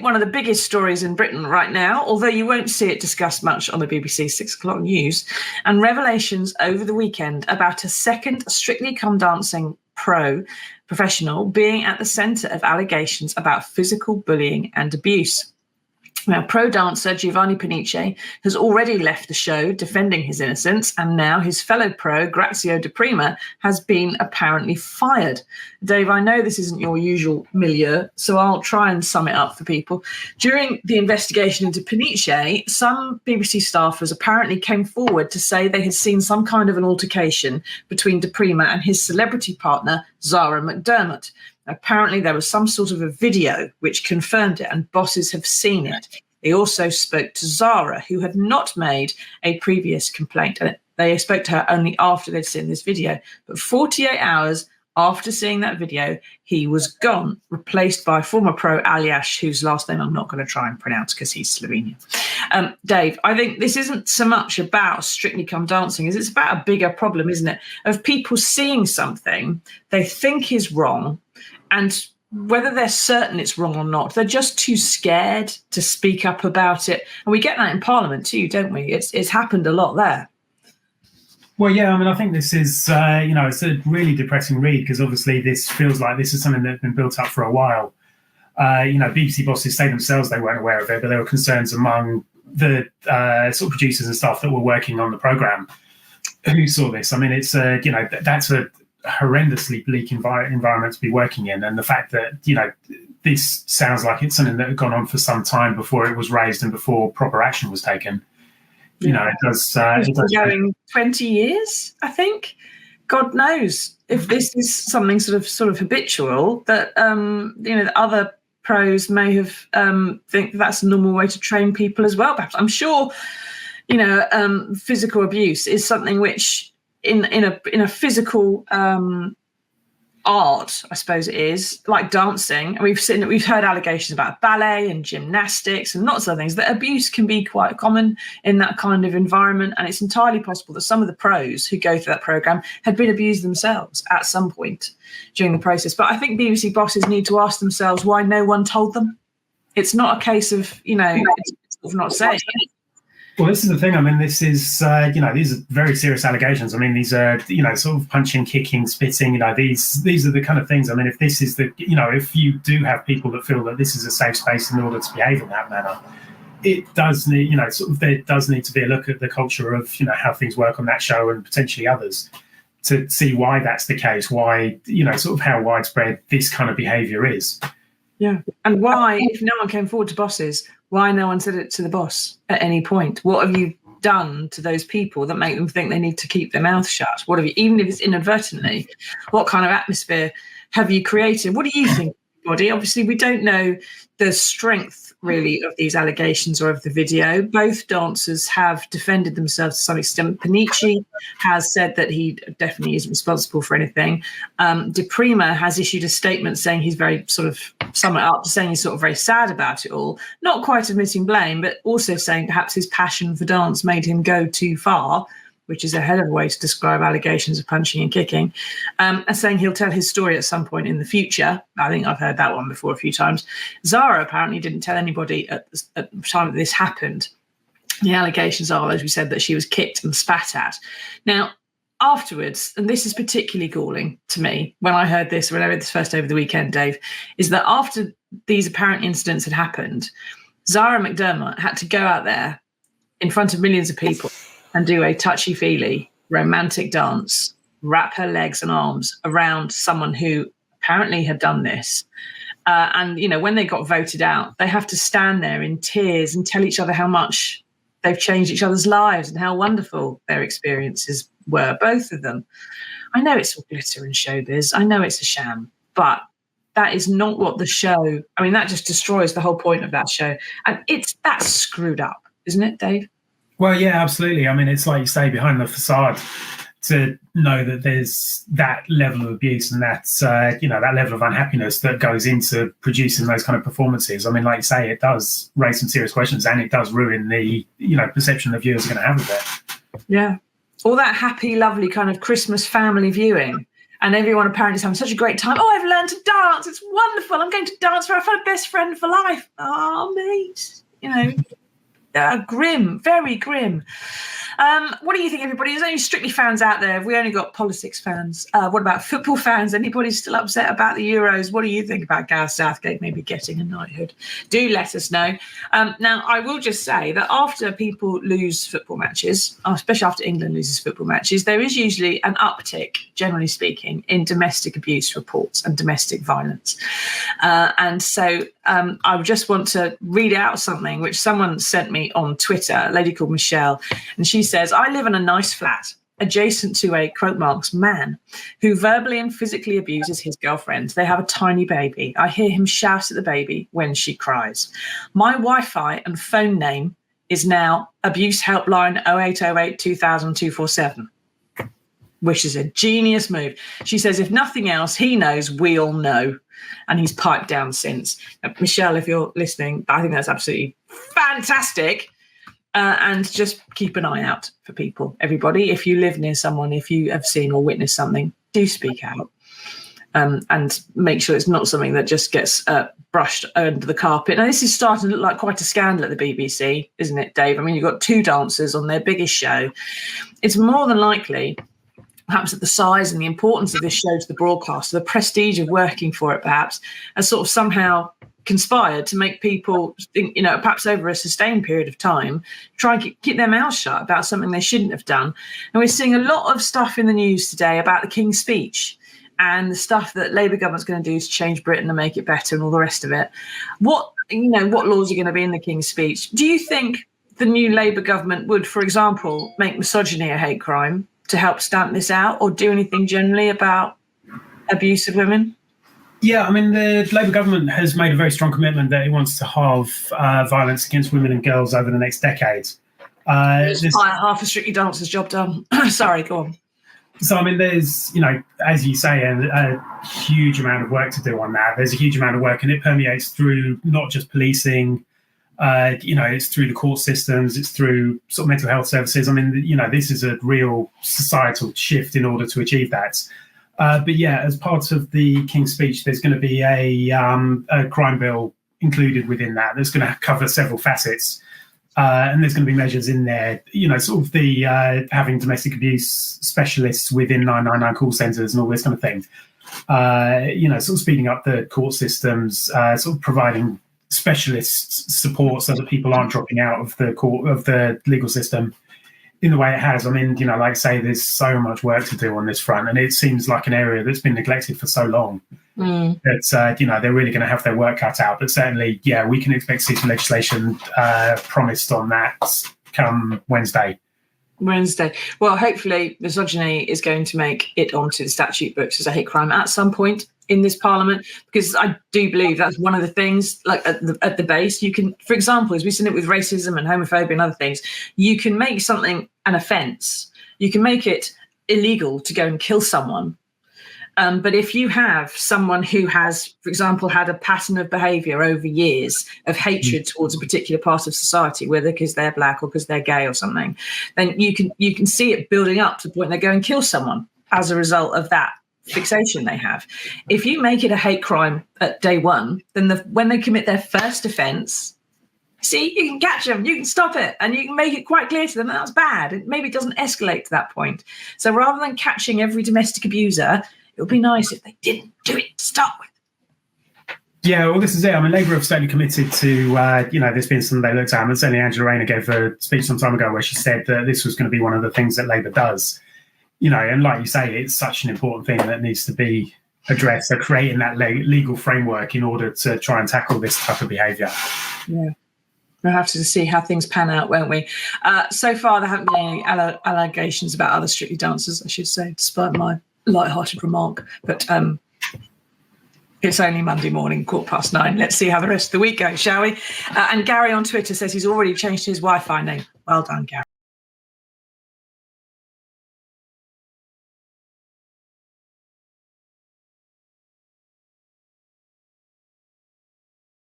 one of the biggest stories in Britain right now, although you won't see it discussed much on the BBC 6 o'clock news, and revelations over the weekend about a second Strictly Come Dancing professional being at the centre of allegations about physical bullying and abuse. Now, pro dancer Giovanni Panice has already left the show defending his innocence, and now his fellow pro, Graziano Di Prima, has been apparently fired. Dave, I know this isn't your usual milieu, so I'll try and sum it up for people. During the investigation into Panice, some BBC staffers apparently came forward to say they had seen some kind of an altercation between Di Prima and his celebrity partner, Zara McDermott. Apparently, there was some sort of a video which confirmed it, and bosses have seen it. They also spoke to Zara, who had not made a previous complaint. And they spoke to her only after they'd seen this video. But 48 hours after seeing that video, he was gone, replaced by former pro Aliash, whose last name I'm not going to try and pronounce because he's Slovenian. Dave, I think this isn't so much about Strictly Come Dancing, it's about a bigger problem, isn't it? Of people seeing something they think is wrong, and whether they're certain it's wrong or not, they're just too scared to speak up about it. And we get that in Parliament too, don't we? It's happened a lot there. Well, yeah, I mean, I think this is, it's a really depressing read, because obviously this feels like this is something that's been built up for a while. BBC bosses say themselves they weren't aware of it, but there were concerns among the sort of producers and staff that were working on the programme who saw this. I mean, it's, that's a horrendously bleak environment to be working in, and the fact that this sounds like it's something that had gone on for some time before it was raised and before proper action was taken. It does. It's been going 20 years, I think. God knows if this is something sort of habitual that the other pros may have think that's a normal way to train people as well. Perhaps I'm sure physical abuse is something which in a physical art, I suppose it is, like dancing. And we've heard allegations about ballet and gymnastics and lots of things, that abuse can be quite common in that kind of environment. And it's entirely possible that some of the pros who go through that programme had been abused themselves at some point during the process. But I think BBC bosses need to ask themselves why no one told them. It's not a case of, it's not saying. Well, this is the thing. I mean, this is, these are very serious allegations. I mean, these are, sort of punching, kicking, spitting, these are the kind of things. I mean, if this is if you do have people that feel that this is a safe space in order to behave in that manner, it does need, there does need to be a look at the culture of, how things work on that show and potentially others, to see why that's the case, why, sort of how widespread this kind of behaviour is. Yeah. And why, if no one came forward to bosses, why no one said it to the boss at any point? What have you done to those people that make them think they need to keep their mouth shut? What have you, even if it's inadvertently, what kind of atmosphere have you created? What do you think, everybody? Obviously, we don't know the strength really of these allegations or of the video. Both dancers have defended themselves to some extent. Panice has said that he definitely isn't responsible for anything. Di Prima has issued a statement saying he's very sum it up, saying he's sort of very sad about it all, not quite admitting blame, but also saying perhaps his passion for dance made him go too far, which is a hell of a way to describe allegations of punching and kicking, and saying he'll tell his story at some point in the future. I think I've heard that one before a few times. Zara apparently didn't tell anybody at the time that this happened. The allegations are, as we said, that she was kicked and spat at. Now, afterwards, and this is particularly galling to me when I heard this, when I read this first over the weekend, Dave, is that after these apparent incidents had happened, Zara McDermott had to go out there in front of millions of people and do a touchy-feely romantic dance, wrap her legs and arms around someone who apparently had done this. And, when they got voted out, they have to stand there in tears and tell each other how much they've changed each other's lives and how wonderful their experiences were, both of them. I know it's all glitter and showbiz. I know it's a sham, but that is not what the show, that just destroys the whole point of that show. And that's screwed up, isn't it, Dave? Well, yeah, absolutely. It's like you say, behind the facade, to know that there's that level of abuse and that level of unhappiness that goes into producing those kind of performances. Like you say, it does raise some serious questions, and it does ruin the perception the viewers are going to have of it. Yeah, all that happy, lovely kind of Christmas family viewing, and everyone apparently is having such a great time. Oh, I've learned to dance. It's wonderful. I'm going to dance for I've had a best friend for life. Oh, mate, grim, very grim. What do you think, everybody? There's only Strictly fans out there. We only got politics fans. What about football fans? Anybody still upset about the Euros? What do you think about Gareth Southgate maybe getting a knighthood? Do let us know. Now, I will just say that after people lose football matches, especially after England loses football matches, there is usually an uptick, generally speaking, in domestic abuse reports and domestic violence. And so I just want to read out something which someone sent me on Twitter, a lady called Michelle, and she says, I live in a nice flat adjacent to a, quote marks, man who verbally and physically abuses his girlfriend. They have a tiny baby. I hear him shout at the baby when she cries. My Wi-Fi and phone name is now Abuse Helpline 0808 2000 247. Which is a genius move. She says, if nothing else, he knows we all know. And he's piped down since. Michelle, if you're listening, I think that's absolutely fantastic. And just keep an eye out for people, everybody. If you live near someone, if you have seen or witnessed something, do speak out. And make sure it's not something that just gets brushed under the carpet. Now, this is starting to look like quite a scandal at the BBC, isn't it, Dave? I mean, you've got two dancers on their biggest show. It's more than likely, perhaps at the size and the importance of this show to the broadcaster, the prestige of working for it, perhaps, has sort of somehow conspired to make people think, perhaps over a sustained period of time, try and keep their mouths shut about something they shouldn't have done. And we're seeing a lot of stuff in the news today about the King's Speech and the stuff that Labour government's going to do to change Britain and make it better and all the rest of it. What laws are going to be in the King's Speech? Do you think the new Labour government would, for example, make misogyny a hate crime to help stamp this out, or do anything generally about abuse of women? Yeah, I mean, the Labour government has made a very strong commitment that it wants to halve violence against women and girls over the next decade. Half a Strictly Dancers job done. Sorry, go on. So, I mean, there's, as you say, a huge amount of work to do on that. There's a huge amount of work, and it permeates through not just policing, it's through the court systems, it's through sort of mental health services. I mean, this is a real societal shift in order to achieve that. But yeah, as part of the King's Speech, there's going to be a crime bill included within that. That's going to cover several facets. And there's going to be measures in there, sort of the having domestic abuse specialists within 999 call centres and all this kind of thing. Sort of speeding up the court systems, sort of providing specialist support so that people aren't dropping out of the legal system in the way it has. I mean, like I say, there's so much work to do on this front, and it seems like an area that's been neglected for so long that, they're really going to have their work cut out. But certainly, yeah, we can expect to see some legislation promised on that come Wednesday. Well, hopefully misogyny is going to make it onto the statute books as a hate crime at some point in this parliament, because I do believe that's one of the things, like at the base, you can, for example, as we've seen it with racism and homophobia and other things, you can make something an offence. You can make it illegal to go and kill someone. But if you have someone who has, for example, had a pattern of behaviour over years of hatred towards a particular part of society, whether because they're black or because they're gay or something, then you can see it building up to the point they go and kill someone as a result of that fixation they have. If you make it a hate crime at day one, then when they commit their first offence, see, you can catch them, you can stop it, and you can make it quite clear to them that that's bad. It maybe doesn't escalate to that point. So rather than catching every domestic abuser, it would be nice if they didn't do it to start with. Yeah, well, this is it. I mean, Labour have certainly committed to, this being something they looked at. And certainly Angela Rayner gave a speech some time ago where she said that this was going to be one of the things that Labour does. And like you say, it's such an important thing that needs to be addressed. So creating that legal framework in order to try and tackle this type of behaviour. Yeah. We'll have to see how things pan out, won't we? So far, there haven't been any allegations about other Strictly Dancers, I should say, despite my light-hearted remark. But it's only Monday morning, 9:15. Let's see how the rest of the week goes, shall we? And Gary on Twitter says he's already changed his Wi-Fi name. Well done, Gary.